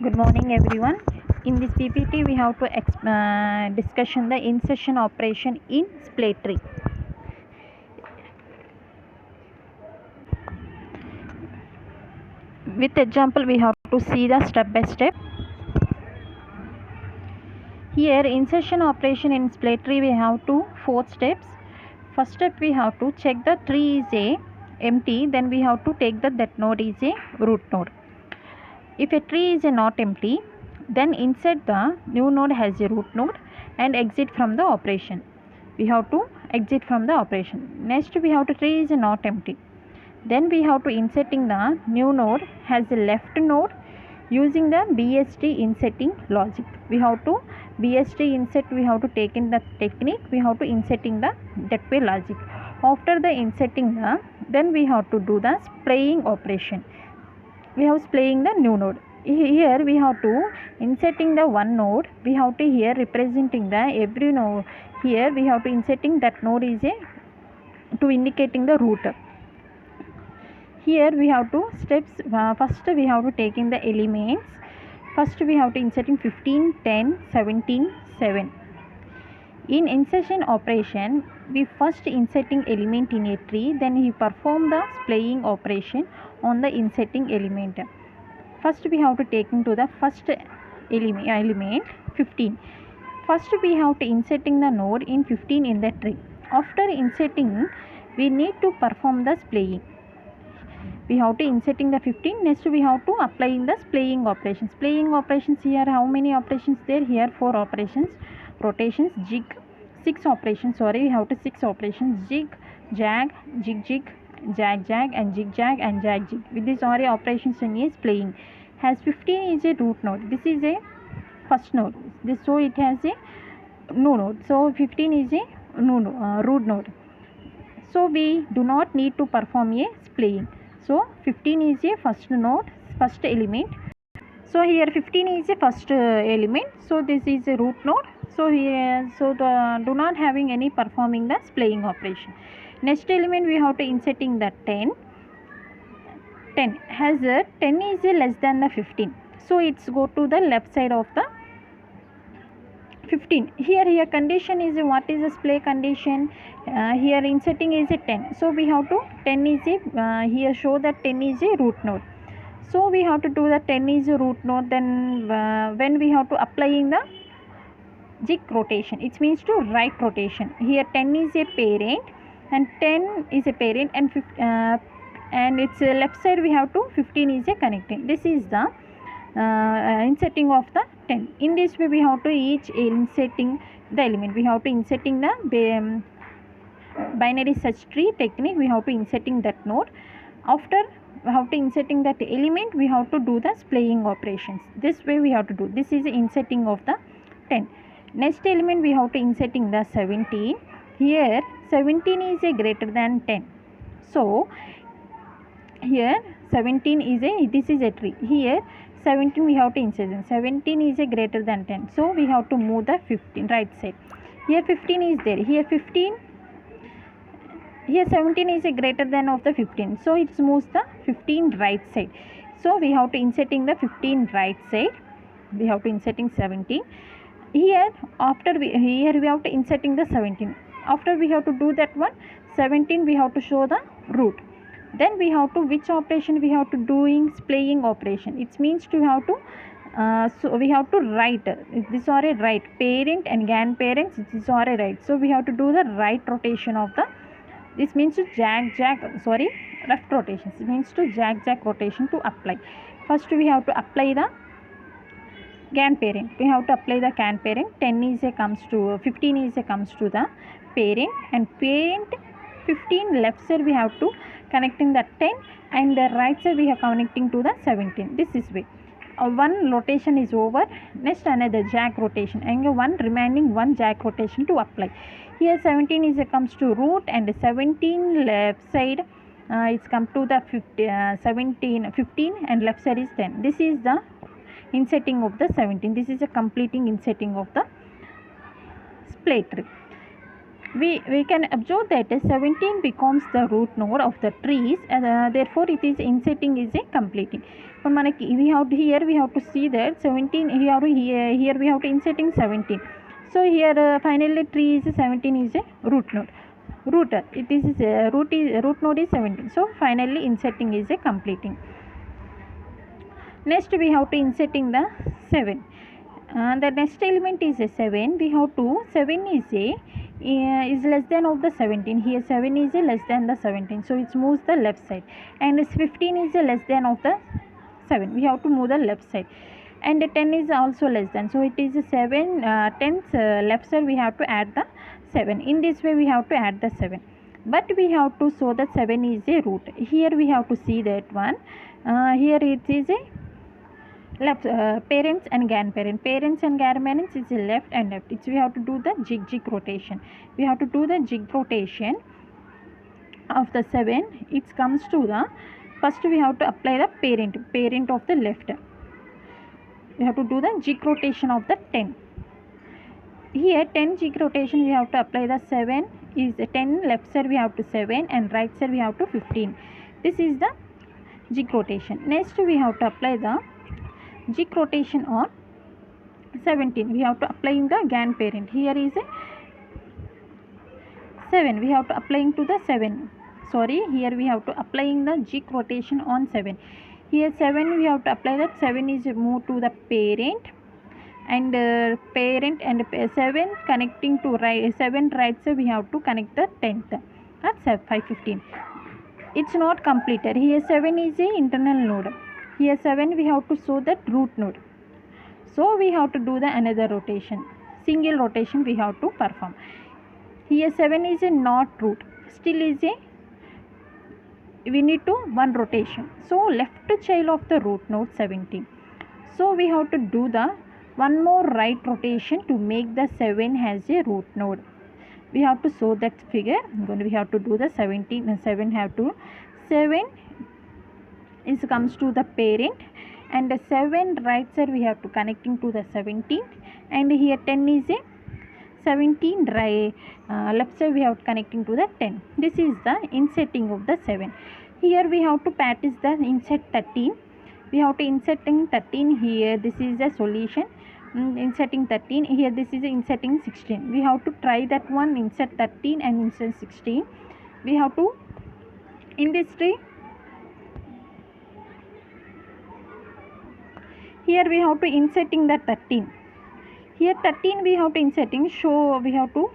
Good morning, everyone. In this PPT, we have to discussion the insertion operation in splay tree. With example, we have to see the step by step. Here, insertion operation in splay tree, we have four steps. First step, we have to check the tree is empty. Then we have to take that node is a root node. If a tree is not empty, then insert the new node as a root node and exit from the operation. We have to exit from the operation. Next, we have to tree is not empty. Then we have to inserting the new node as a left node using the BST inserting logic. We have to BST insert, we have to take in the technique, we have to inserting the that way logic. After the inserting then we have to do the splaying operation. We have splaying the new node. Here we have to inserting the one node. We have to here representing the every node. Here we have to inserting that node is to indicating the root. Here we have to steps. First we have to take in the elements. First we have to inserting 15, 10, 17, 7. In insertion operation, we first inserting element in a tree, then he perform the splaying operation on the inserting element. First we have to take into the first element 15. First we have to inserting the node in 15 in the tree. After inserting, we need to perform the splaying. We have to inserting the 15. Next we have to applying the splaying operations. Splaying operations, here how many operations there? Here 4 operations. Rotations, jig, 6 operations. Sorry, we have to 6 operations. Jig, jag, jig, jig, jag, jag, and jig, jag, and jag, jig. With this all operations in is playing. Has 15 is a root node. This is a first node. This so it has a no node. So 15 is a root node. So we do not need to perform a splaying. So 15 is a first node, first element. So here 15 is a first element. So this is a root node. So here do not having any performing the splaying operation. Next element we have to inserting the 10. 10 has a 10 is a less than the 15. So it's go to the left side of the 15. Here condition is what is the splay condition? Here inserting is a 10. So we have to 10 is a here show that 10 is a root node. So we have to do the 10 is a root node. Then when we have to applying the jig rotation, it means to right rotation. Here 10 is a parent and 10 is a parent and its left side we have to 15 is a connecting. This is the inserting of the 10. In this way we have to each inserting the element. We have to inserting the binary search tree technique. We have to inserting that node. After we have to inserting that element, we have to do the splaying operations. This way we have to do. This is inserting of the 10. Next element we have to inserting the 17. Here 17 is a greater than 10. So here 17 is a, this is a tree. Here 17 we have to insert. 17 is a greater than 10. So we have to move the 15 right side. Here 15 is there. Here 15. Here 17 is a greater than of the 15. So it moves the 15 right side. So we have to inserting the 15 right side. We have to inserting 17. Here after we have to inserting the 17. After we have to do that one 17 we have to show the root. Then we have to which operation we have to doing splaying operation. It means to have to so we have to write this are a right parent and grandparents. This are a right. So we have to do the right rotation of the. This means to left rotation. It means to jag rotation to apply. First we have to apply the grandparent. We have to apply the grandparent. 10 is a comes to 15 is a comes to the parent and parent 15 left side we have to connecting the 10 and the right side we are connecting to the 17. This is way. One rotation is over. Next another jag rotation and one remaining one jag rotation to apply. Here 17 is comes to root and 17 left side it's come to the 15 and left side is 10. This is the inserting of the 17. This is a completing inserting of the splay tree. we can observe that 17 becomes the root node of the trees, and therefore it is inserting is a completing. But manaki we have to, here we have to see that 17 here we have to inserting 17. So here finally tree is 17 is a root node. Root it is root node is 17. So finally inserting is a completing. Next we have to inserting the 7. The next element is a 7. We have to 7 is less than of the 17. Here 7 is less than the 17, so it moves the left side, and 15 is less than of the 7. We have to move the left side, and 10 is also less than, so it is 7 10th left side we have to add the 7. In this way we have to add the 7, but we have to show that 7 is a root. Here we have to see that one. Here it is a left parents and grandparents. Parents and grandparents is left and left. It's we have to do the jig rotation. We have to do the jig rotation of the 7. It comes to the first we have to apply the parent of the left. We have to do the jig rotation of the 10. Here 10 jig rotation we have to apply the 7 is 10 left side we have to 7 and right side we have to 15. This is the jig rotation. Next we have to apply the jig rotation on 17. We have to applying the grandparent. Here is a 7. We have to applying to the 7. Sorry, here we have to applying the jig rotation on 7. Here 7 we have to apply that 7 is moved to the parent, and parent and 7 connecting to right 7 right side we have to connect the 10th at 515. It's not completed. Here 7 is a internal node. Here 7 we have to show that root node. So we have to do the another rotation. Single rotation we have to perform. Here 7 is a not root. Still is a we need to one rotation. So left child of the root node 17. So we have to do the one more right rotation to make the 7 has a root node. We have to show that figure. Then we have to do the 17 and 7 have to 7 is comes to the parent, and the 7 right side we have to connecting to the 17, and here 10 is a 17 right left side we have connecting to the 10. This is the inserting of the 7. Here we have to practice the insert 13. We have to inserting 13 here. This is the solution. Inserting 13 here. This is inserting 16. We have to try that one. Insert 13 and insert 16. We have to in this tree. Here we have to inserting the 13. Here 13 we have to inserting. So we have to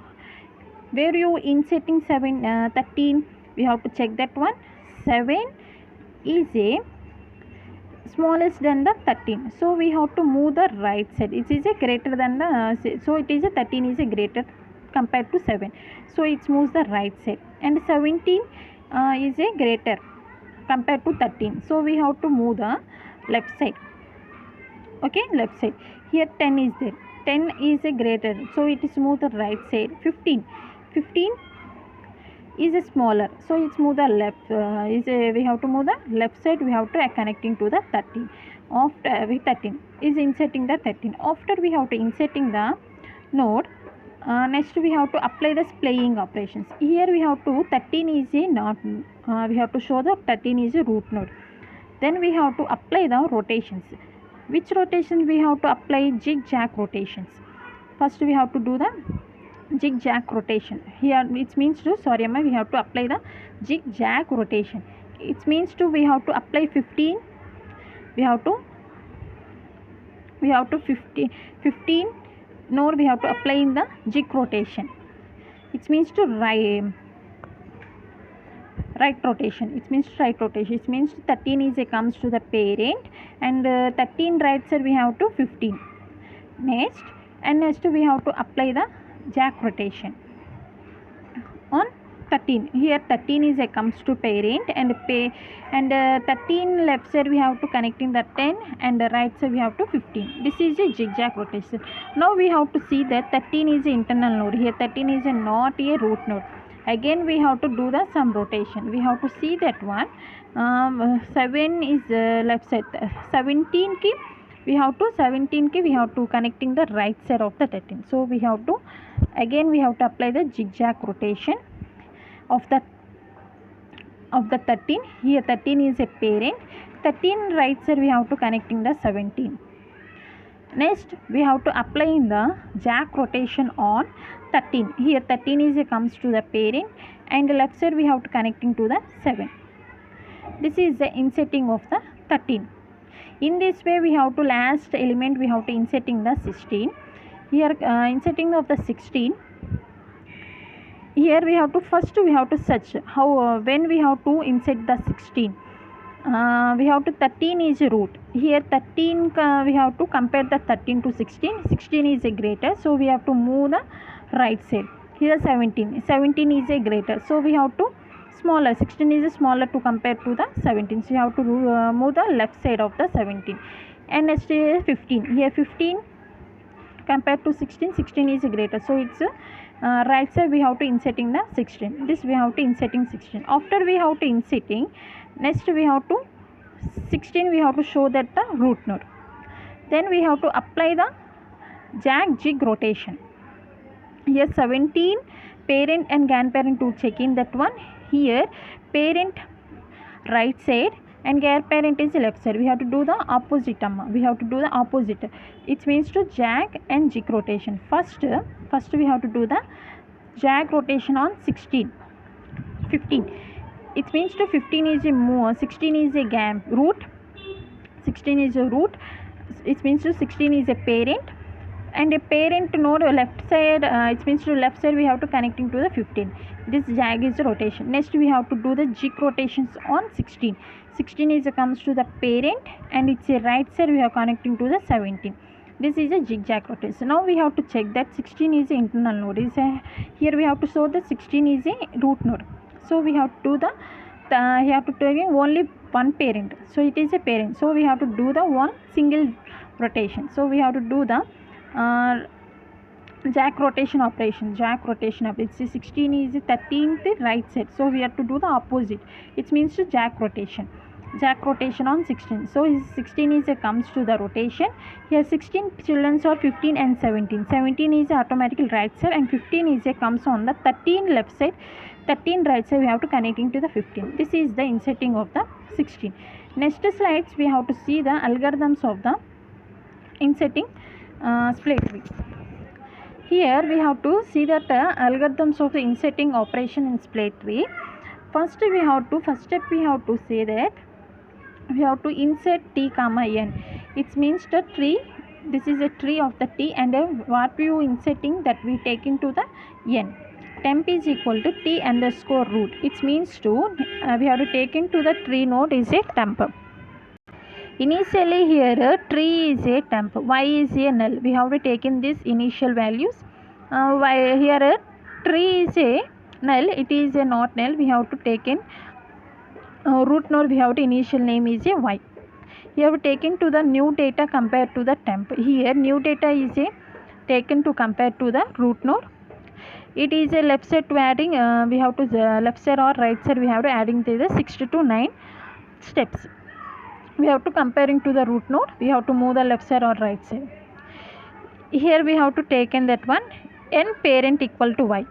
where you inserting 13. We have to check that one. 7 is a smallest than the 13. So we have to move the right side. It is a greater than the so it is a 13 is a greater compared to 7. So it moves the right side, and 17 is a greater compared to 13. So we have to move the left side. Okay, left side. Here 10 is there. 10 is a greater, so it is move the right side. 15 is a smaller, so it's move the left. We have to move the left side. We have to connecting to the 13. After 13 is inserting the 13. After we have to inserting the node. Next we have to apply the splaying operations. Here we have to 13 is a not. We have to show the 13 is a root node. Then we have to apply the rotations. Which rotations we have to apply? Zigzag rotations. First we have to do the zigzag rotation. Here it means to we have to apply the zigzag rotation. It means to we have to apply 15. We have to 15 node we have to apply in the jig rotation. It means to right rotation. It means right rotation. It means 13 is a comes to the parent, and 13 right side we have to 15. Next we have to apply the jack rotation on 13. Here 13 is a comes to parent, and 13 left side we have to connecting the 10, and the right side we have to 15. This is a zigzag rotation. Now we have to see that 13 is an internal node. Here 13 is not a root node. Again we have to do the some rotation. We have to see that one. 7 is left side. 17 we have to connecting the right side of the 13. So we have to Again we have to apply the zigzag rotation of the 13. Here 13 is a parent. 13 right side we have to connecting the 17. Next we have to apply the jack rotation on 13. Here 13 is a comes to the parent, and the left side we have to connecting to the 7. This is the insetting of the 13. In this way we have to last element we have to inserting the 16. Here inserting of the 16. Here we have to first we have to search how when we have to insert the 16. We have to 13 is a root. Here 13 we have to compare the 13 to 16. 16 is a greater, so we have to move the right side. Here 17 is a greater, so we have to smaller. 16 is smaller to compare to the 17, so you have to move the left side of the 17. And next is 15. Here 15 compared to 16, 16 is greater, so it's right side we have to inserting the 16. This we have to inserting 16. After we have to inserting, next we have to 16 we have to show that the root node. Then we have to apply the jack jig rotation. Here 17 parent and grandparent to check in that one. Here parent right side and grandparent is left side. We have to do the opposite. We have to do the opposite. It means to jack and jig rotation. First we have to do the jack rotation on 16. 15. It means to 15 is a move, 16 is a root. 16 is a root. It means to 16 is a parent, and a parent node left side. It means to left side we have to connecting to the 15. This jag is the rotation. Next we have to do the jig rotations on 16. 16 is comes to the parent, and it's a right side we are connecting to the 17. This is a zigzag rotation. Now we have to check that 16 is an internal node. Here we have to show that 16 is a root node. So we have to do the you have to take only one parent. So it is a parent. So we have to do the one single rotation. So we have to do the jack rotation operation. It's 16 is 13th right side. So we have to do the opposite. It means to jack rotation. Jack rotation on 16. So 16 is comes to the rotation. Here 16 children are 15 and 17. 17 is automatically right side, and 15 is comes on the 13 left side. 13 right side we have to connecting to the 15. This is the inserting of the 16. Next slides we have to see the algorithms of the inserting split tree. Here we have to see that algorithms of the inserting operation in split tree. First step we have to say that we have to insert t comma n. It means the tree. This is a tree of the t, and what we are inserting that we take into the n. Temp is equal to t underscore root. It means to we have to take into the tree node is a temp. Initially here tree is a temp, y is a null. We have to take in this initial values. Y here tree is a null, it is a not null. We have to take in root node. We have to initial name is a y. You have taken to the new data compared to the temp. Here new data is a taken to compare to the root node. It is a left side to adding. We have to left side or right side we have to adding to the 6 to 9 steps. We have to comparing to the root node. We have to move the left side or right side. Here we have to take in that one n parent equal to y.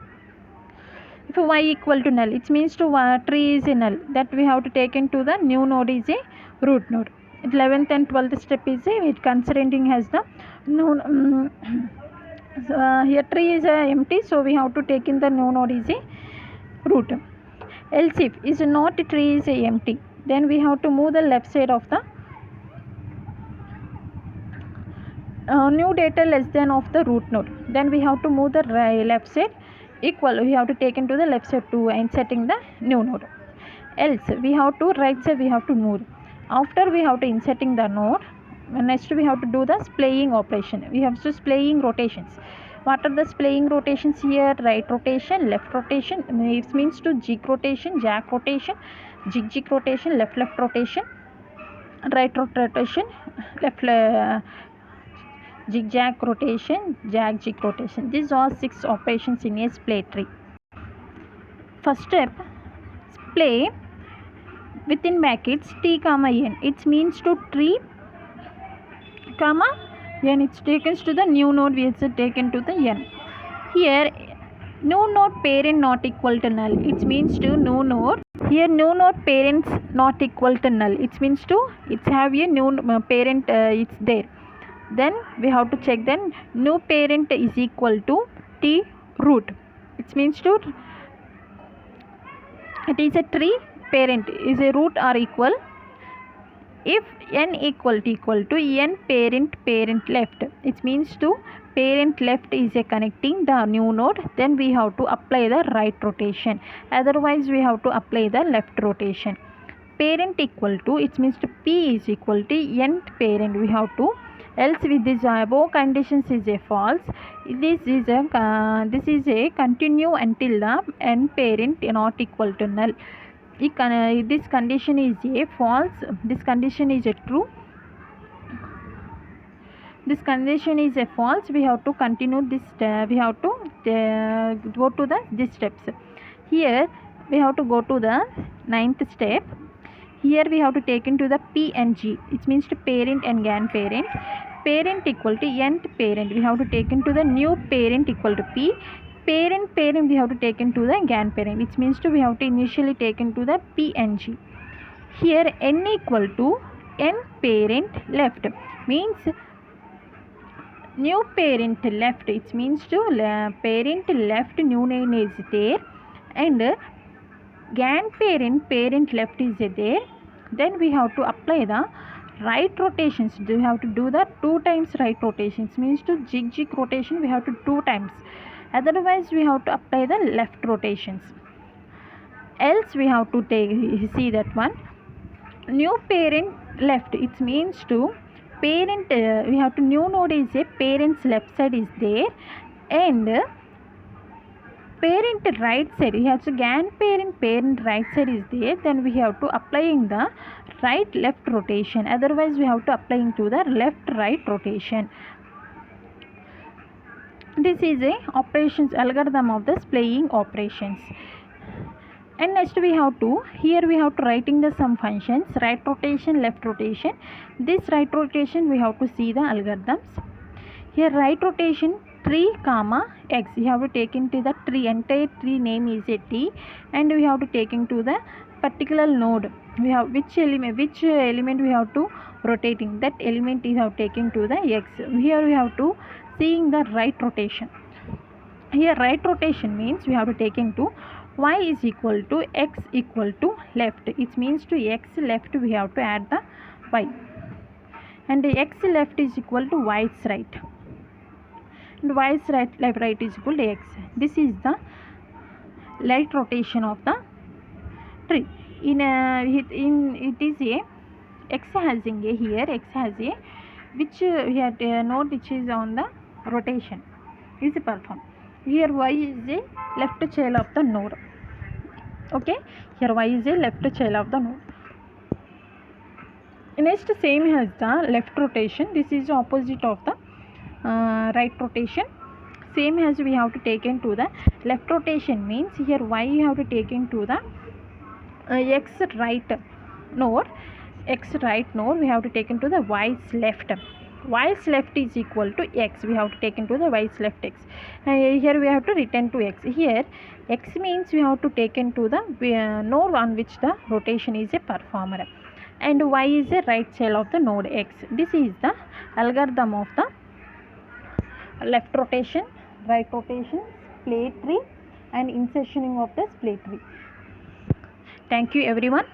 If y equal to null, it means to tree is a null. That we have to take into the new node is a root node. 11th and 12th step is a considering has the known. Here tree is empty, so we have to take in the new node is a root. Else if is not tree is empty, then we have to move the left side of the new data less than of the root node. Then we have to move the left side equal. We have to take into the left side to inserting the new node. Else we have to right side we have to move. After we have to inserting the node. Next we have to do the splaying operation. We have to splaying rotations. What are the splaying rotations here? Right rotation, left rotation. It means to jig rotation, jack rotation, jig rotation, left rotation, right rotation, left zigzag rotation, jig rotation. These are 6 operations in a splay tree. First step, splay within brackets t comma n. It means to tree comma n. It's taken to the new node. We have taken to the n. Here no node parent not equal to null, it means to no node. Here no node parents not equal to null, it means to it's have a new parent it's there. Then we have to check then no parent is equal to t root, it means to it is a tree parent is a root are equal if n equal to n parent left, it means to parent left is a connecting the new node, then we have to apply the right rotation, otherwise we have to apply the left rotation. Parent equal to, it means to p is equal to n parent, we have to else with this above conditions is a false, this is a continue until the n parent not equal to null. This condition is a false, this condition is a true, this condition is a false, we have to continue this we have to go to the these steps. Here we have to go to the 9th step. Here we have to take into the p and g, it means to parent and grandparent. Parent equal to nth parent, we have to take into the new parent equal to p. Parent we have to take into the grandparent, it means to we have to initially take into the p and g. Here n equal to n parent left, means new parent left, it means to parent left new name is there and grandparent parent left is there. Then we have to apply the right rotations, we have to do the 2 times right rotations, means to jig rotation we have to 2 times, otherwise we have to apply the left rotations, else we have to take see that one new parent left, it means to parent we have to new node is a parent's left side is there and parent right side, we have to grandparent parent right side is there, then we have to applying the right left rotation, otherwise we have to applying to the left right rotation. This is a operations algorithm of the splaying operations. And next we have to, here we have to writing the some functions, right rotation, left rotation. This right rotation we have to see the algorithms. Here right rotation 3 comma x, you have to take into the tree, entire tree name is a t, and we have to take into the particular node, we have which element we have to rotating, that element we have taken to the x. Here we have to seeing the right rotation. Here right rotation means we have to take into y is equal to x equal to left, it means to x left we have to add the y, and x left is equal to y's right, and y's right is equal to x. This is the right rotation of the tree. In it is a x having a, here x has a which we have node which is on the rotation is performed. Here y is a left child of the node. Okay, here y is a left child of the node. Next same as the left rotation, this is the opposite of the right rotation. Same as we have to take into the left rotation means here y you have to take into the x right node, we have to take into the y's left. Y's left is equal to x, we have to take into the y's left x. Here we have to return to x. Here x means we have to take into the node on which the rotation is a performer, and y is a right child of the node x. This is the algorithm of the left rotation, right rotation, splay tree and insertioning of the splay tree. Thank you everyone.